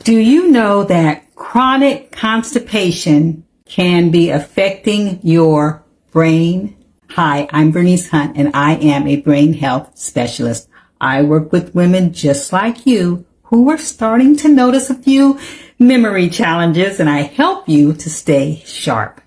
Do you know that chronic constipation can be affecting your brain? Hi, I'm Bernice Hunt, and I am a brain health specialist. I work with women just like you who are starting to notice a few memory challenges, and I help you to stay sharp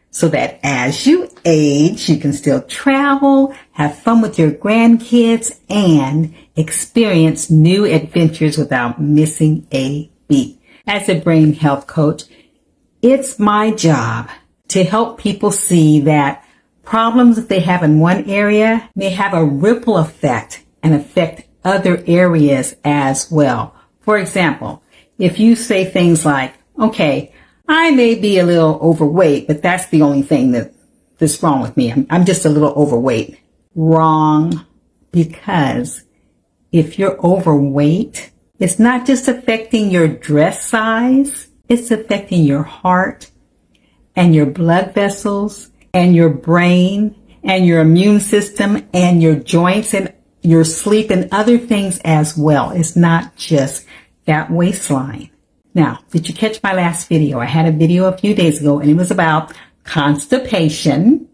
so that as you age, you can still travel, have fun with your grandkids, and experience new adventures without missing a beat. As a brain health coach, it's my job to help people see that problems that they have in one area may have a ripple effect and affect other areas as well. For example, if you say things like, okay, I may be a little overweight, but that's the only thing that's wrong with me. I'm just a little overweight. Wrong, because if you're overweight, it's not just affecting your dress size, it's affecting your heart and your blood vessels and your brain and your immune system and your joints and your sleep and other things as well. It's not just that waistline. Now, did you catch my last video? I had a video a few days ago and it was about constipation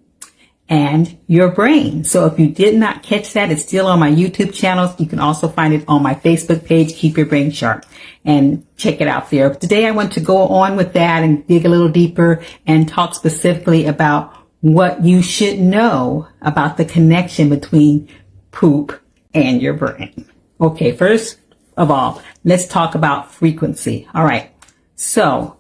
and your brain. So if you did not catch that, it's still on my YouTube channels. You can also find it on my Facebook page, Keep Your Brain Sharp, and check it out there. Today I want to go on with that and dig a little deeper and talk specifically about what you should know about the connection between poop and your brain. Okay, first of all, let's talk about frequency. All right. So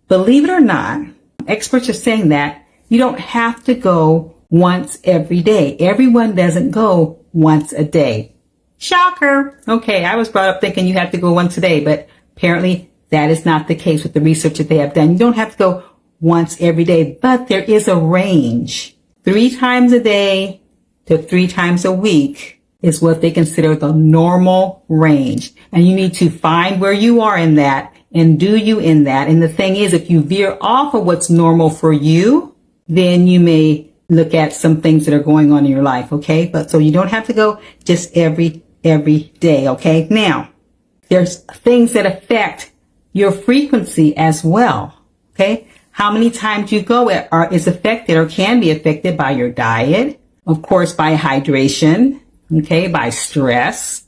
believe it or not, experts are saying that you don't have to go once every day. Everyone doesn't go once a day. Shocker. Okay, I was brought up thinking you have to go once a day, but apparently that is not the case with the research that they have done. You don't have to go once every day, but there is a range. 3 times a day to 3 times a week is what they consider the normal range. And you need to find where you are in that and do you in that. And the thing is, if you veer off of what's normal for you, then you may look at some things that are going on in your life. Okay. But so you don't have to go just every day. Okay. Now there's things that affect your frequency as well. Okay. How many times you go is affected or can be affected by your diet, of course, by hydration, okay, by stress,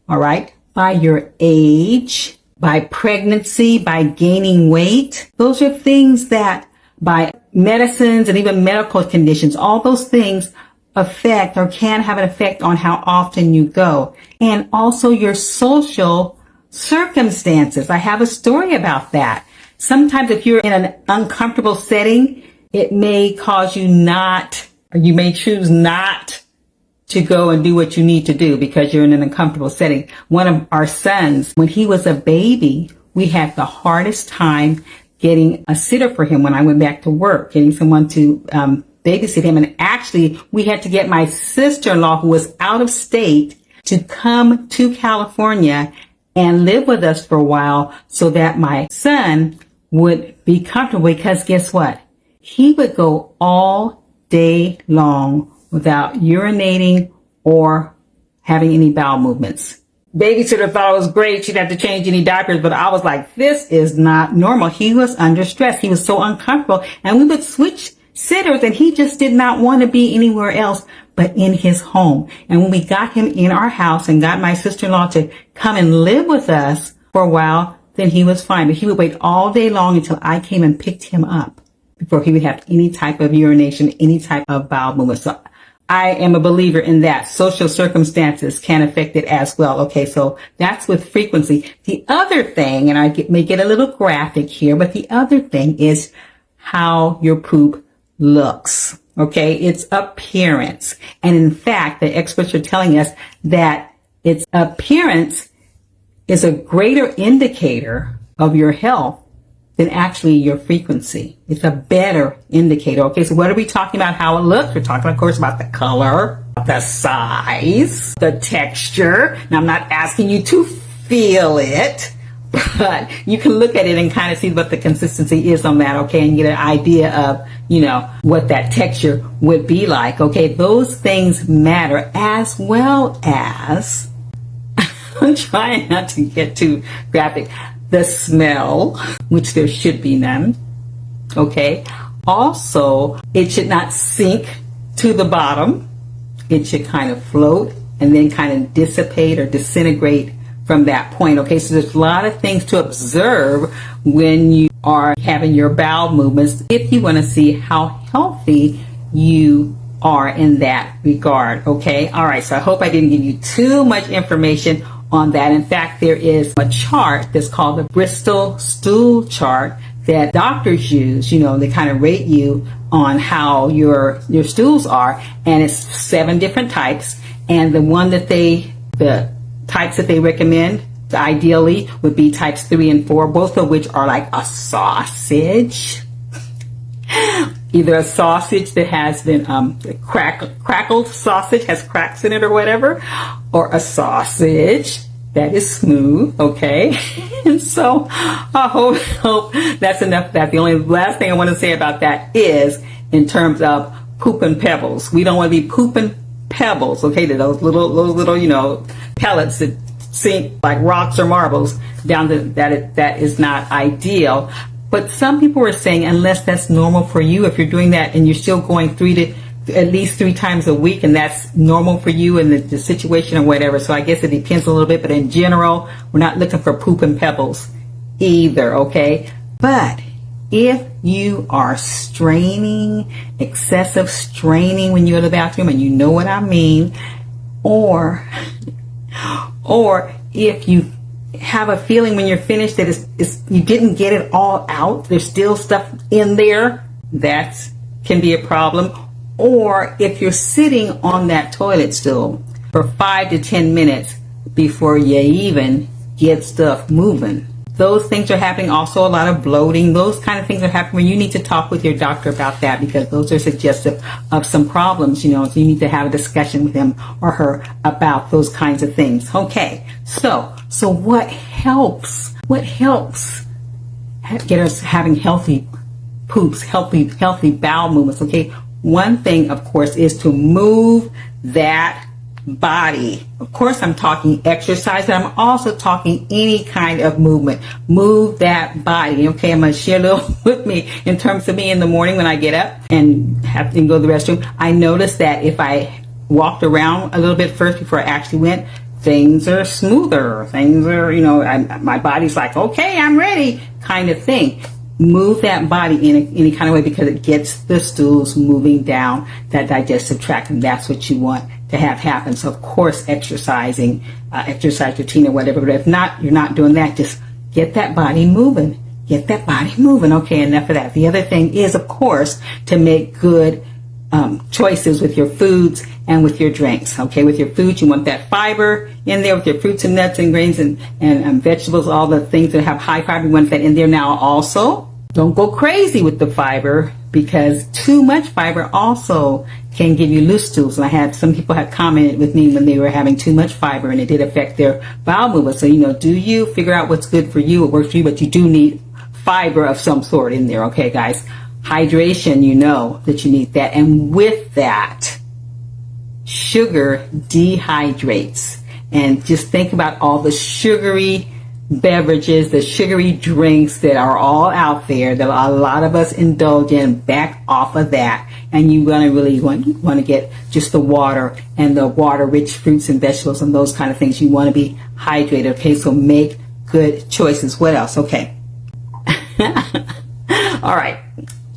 all right, by your age, by pregnancy, by gaining weight. Those are things that by medicines and even medical conditions, all those things affect or can have an effect on how often you go. And also your social circumstances. I have a story about that. Sometimes if you're in an uncomfortable setting, it may cause you you may choose not to go and do what you need to do because you're in an uncomfortable setting. One of our sons, when he was a baby, we had the hardest time getting a sitter for him when I went back to work, getting someone to babysit him. And actually, we had to get my sister-in-law, who was out of state, to come to California and live with us for a while so that my son would be comfortable, because guess what? He would go all day long without urinating or having any bowel movements. Babysitter thought it was great. She'd have to change any diapers, but I was like, this is not normal. He was under stress. He was so uncomfortable, and we would switch sitters, and he just did not want to be anywhere else but in his home. And when we got him in our house and got my sister-in-law to come and live with us for a while, then he was fine. But he would wait all day long until I came and picked him up before he would have any type of urination, any type of bowel movement. So I am a believer in that. Social circumstances can affect it as well. Okay, so that's with frequency. The other thing, and I may get a little graphic here, but the other thing is how your poop looks. Okay, its appearance. And in fact, the experts are telling us that its appearance is a greater indicator of your health than actually your frequency. It's a better indicator. Okay, so what are we talking about? How it looks? We're talking, of course, about the color, the size, the texture. Now, I'm not asking you to feel it, but you can look at it and kind of see what the consistency is on that, okay, and get an idea of, what that texture would be like, okay? Those things matter, as well as, I'm trying not to get too graphic, the smell, which there should be none. Okay. Also, it should not sink to the bottom. It should kind of float and then kind of dissipate or disintegrate from that point. Okay, so there's a lot of things to observe when you are having your bowel movements if you want to see how healthy you are in that regard. Okay, all right, so I hope I didn't give you too much information on that. In fact, there is a chart that's called the Bristol stool chart that doctors use. You know, they kind of rate you on how your stools are, and it's 7 different types. And the types that they recommend ideally would be types 3 and 4, both of which are like a sausage. Either a sausage that has been crackled sausage, has cracks in it or whatever, or a sausage that is smooth. Okay. And so I hope that's enough of that. The only last thing I want to say about that is in terms of pooping pebbles. We don't want to be pooping pebbles. Okay. Those little, you know, pellets that sink like rocks or marbles down that is not ideal. But some people are saying, unless that's normal for you, if you're doing that and you're still going at least 3 times a week, and that's normal for you in the situation or whatever. So I guess it depends a little bit, but in general, we're not looking for poop and pebbles either, okay? But if you are straining, excessive straining when you go to the bathroom, and you know what I mean, or if you have a feeling when you're finished that you didn't get it all out, there's still stuff in there, that can be a problem. Or if you're sitting on that toilet stool for 5 to 10 minutes before you even get stuff moving. Those things are happening. Also, a lot of bloating. Those kind of things are happening. You need to talk with your doctor about that, because those are suggestive of some problems, you know, so you need to have a discussion with him or her about those kinds of things. Okay. So what helps? What helps get us having healthy poops, healthy bowel movements? Okay. One thing, of course, is to move that body. Of course, I'm talking exercise, but I'm also talking any kind of movement. Move that body. Okay, I'm going to share a little with me in terms of me in the morning when I get up and have to go to the restroom. I noticed that if I walked around a little bit first before I actually went, things are smoother. Things are, you know, my body's like, okay, I'm ready kind of thing. Move that body in any kind of way, because it gets the stools moving down that digestive tract, and that's what you want to have happen. So of course, exercise routine or whatever, but if not, you're not doing that. Just get that body moving. Get that body moving. Okay, enough of that. The other thing is, of course, to make good choices with your foods and with your drinks. Okay, with your foods, you want that fiber in there with your fruits and nuts and grains and vegetables, all the things that have high fiber, you want that in there. Now also, don't go crazy with the fiber, because too much fiber also can give you loose stools. And I had some people had commented with me when they were having too much fiber, and it did affect their bowel movement. So, you know, do you figure out what's good for you, what works for you, but you do need fiber of some sort in there. Okay, guys. Hydration, you know that you need that. And with that, sugar dehydrates. And just think about all the sugary beverages, the sugary drinks that are all out there that a lot of us indulge in. Back off of that, and you really want to get just the water and the water-rich fruits and vegetables and those kind of things. You want to be hydrated. Okay, so make good choices. What else? Okay. All right.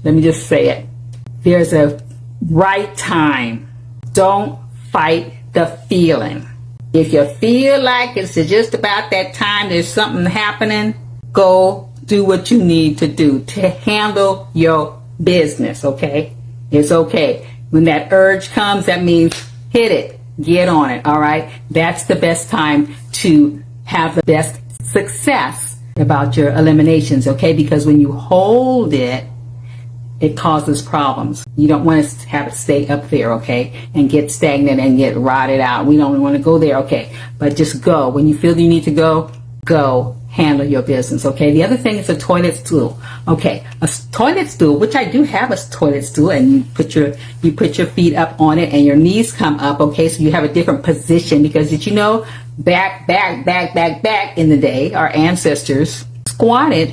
Let me just say it. There's a right time. Don't fight the feeling. If you feel like it's just about that time, there's something happening, go do what you need to do to handle your business, okay? It's okay. When that urge comes, that means hit it. Get on it, all right? That's the best time to have the best success about your eliminations, okay? Because when you hold it, it causes problems. You don't want to have it stay up there, okay, and get stagnant and get rotted out. We don't want to go there, okay, but just go. When you feel you need to go handle your business, okay? The other thing is a toilet stool, okay? A toilet stool, which I do have a toilet stool, and you put your feet up on it and your knees come up, okay? So you have a different position, because did you know back in the day, our ancestors squatted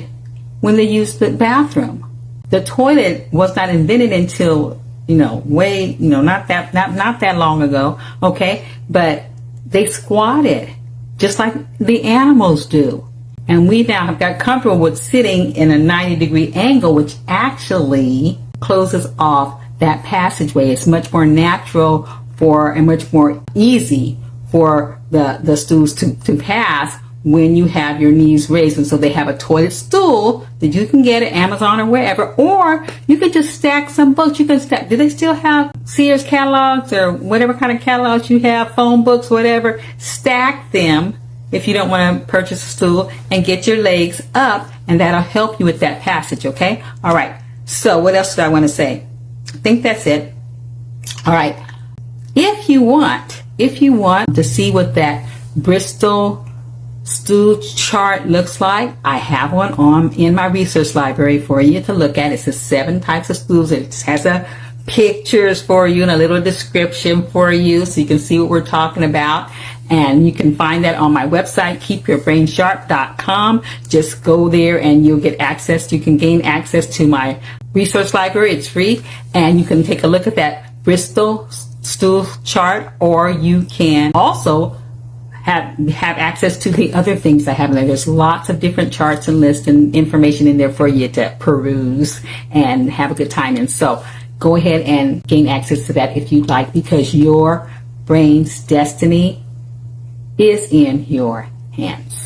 when they used the bathroom. The toilet was not invented until, not that long ago, okay? But they squatted just like the animals do. And we now have got comfortable with sitting in a 90-degree angle, which actually closes off that passageway. It's much more natural and much more easy for the stools to pass when you have your knees raised. And so they have a toilet stool that you can get at Amazon or wherever, or you could just stack some books. You can stack. Do they still have Sears catalogs or whatever kind of catalogs you have, phone books, whatever? Stack them if you don't want to purchase a stool, and get your legs up, and that'll help you with that passage, okay? All right. So what else do I want to say? I think that's it. All right. If you want to see what that Bristol stool chart looks like, I have one in my research library for you to look at. It says 7 types of stools. It has pictures for you and a little description for you so you can see what we're talking about. And you can find that on my website, keepyourbrainsharp.com. Just go there and you'll get access. You can gain access to my research library. It's free. And you can take a look at that Bristol stool chart, or you can also have access to the other things I have in there. There's lots of different charts and lists and information in there for you to peruse and have a good time in. So go ahead and gain access to that if you'd like, because your brain's destiny is in your hands.